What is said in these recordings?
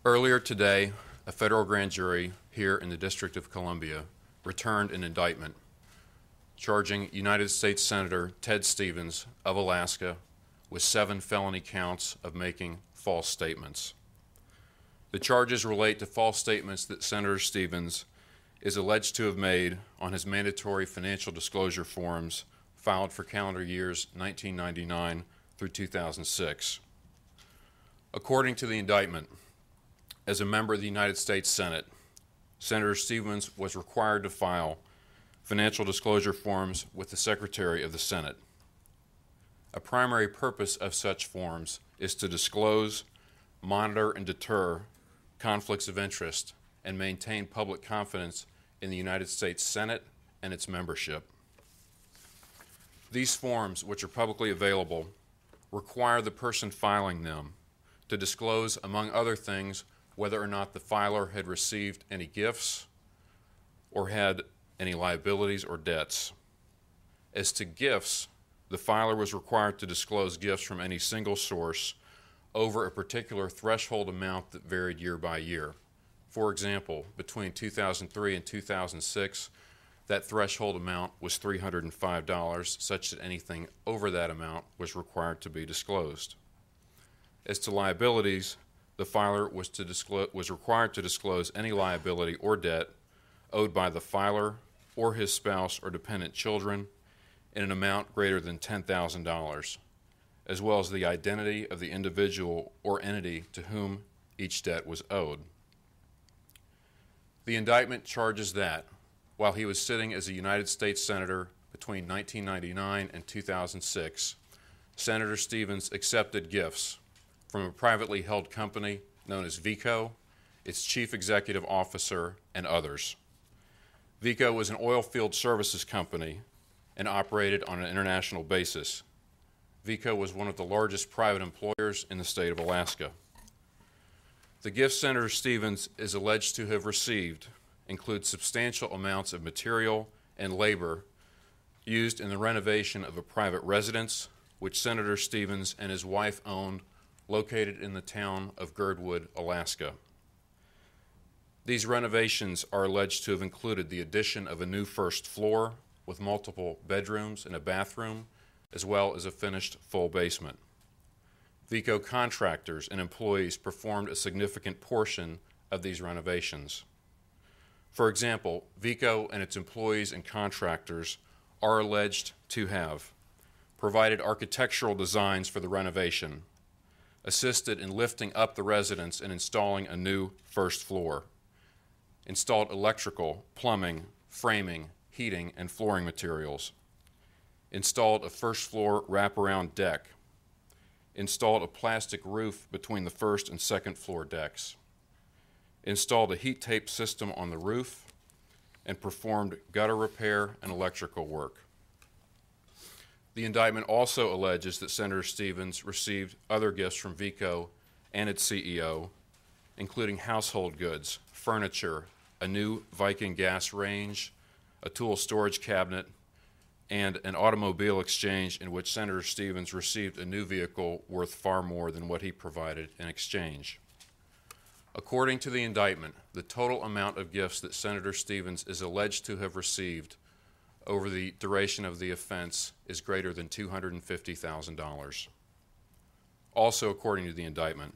Earlier today, a federal grand jury here in the District of Columbia returned an indictment charging United States Senator Ted Stevens of Alaska with 7 felony counts of making false statements. The charges relate to false statements that Senator Stevens is alleged to have made on his mandatory financial disclosure forms filed for calendar years 1999 through 2006. According to the indictment, as a member of the United States Senate, Senator Stevens was required to file financial disclosure forms with the Secretary of the Senate. A primary purpose of such forms is to disclose, monitor, and deter conflicts of interest and maintain public confidence in the United States Senate and its membership. These forms, which are publicly available, require the person filing them to disclose, among other things, whether or not the filer had received any gifts or had any liabilities or debts. As to gifts, the filer was required to disclose gifts from any single source over a particular threshold amount that varied year by year. For example, between 2003 and 2006, that threshold amount was $305, such that anything over that amount was required to be disclosed. As to liabilities, the filer was required to disclose any liability or debt owed by the filer or his spouse or dependent children in an amount greater than $10,000, as well as the identity of the individual or entity to whom each debt was owed. The indictment charges that, while he was sitting as a United States Senator between 1999 and 2006, Senator Stevens accepted gifts from a privately held company known as Veeco, its chief executive officer, and others. Veeco was an oil field services company and operated on an international basis. Veeco was one of the largest private employers in the state of Alaska. The gifts Senator Stevens is alleged to have received include substantial amounts of material and labor used in the renovation of a private residence, which Senator Stevens and his wife owned, located in the town of Girdwood, Alaska. These renovations are alleged to have included the addition of a new first floor with multiple bedrooms and a bathroom, as well as a finished full basement. Veeco contractors and employees performed a significant portion of these renovations. For example, Veeco and its employees and contractors are alleged to have provided architectural designs for the renovation, assisted in lifting up the residence and installing a new first floor, installed electrical, plumbing, framing, heating, and flooring materials, installed a first floor wraparound deck, installed a plastic roof between the first and second floor decks, installed a heat tape system on the roof, and performed gutter repair and electrical work. The indictment also alleges that Senator Stevens received other gifts from Veeco and its CEO, including household goods, furniture, a new Viking gas range, a tool storage cabinet, and an automobile exchange in which Senator Stevens received a new vehicle worth far more than what he provided in exchange. According to the indictment, the total amount of gifts that Senator Stevens is alleged to have received over the duration of the offense is greater than $250,000. Also, according to the indictment,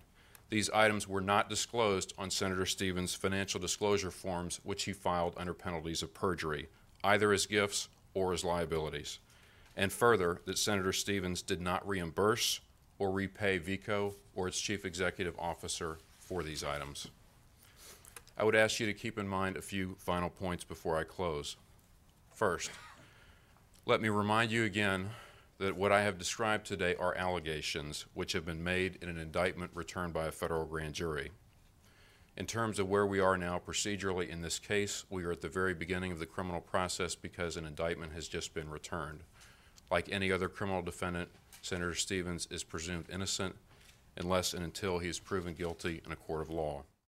these items were not disclosed on Senator Stevens' financial disclosure forms, which he filed under penalties of perjury, either as gifts or as liabilities. And further, that Senator Stevens did not reimburse or repay Veeco or its chief executive officer for these items. I would ask you to keep in mind a few final points before I close. First, let me remind you again that what I have described today are allegations which have been made in an indictment returned by a federal grand jury. In terms of where we are now procedurally in this case, we are at the very beginning of the criminal process because an indictment has just been returned. Like any other criminal defendant, Senator Stevens is presumed innocent unless and until he is proven guilty in a court of law.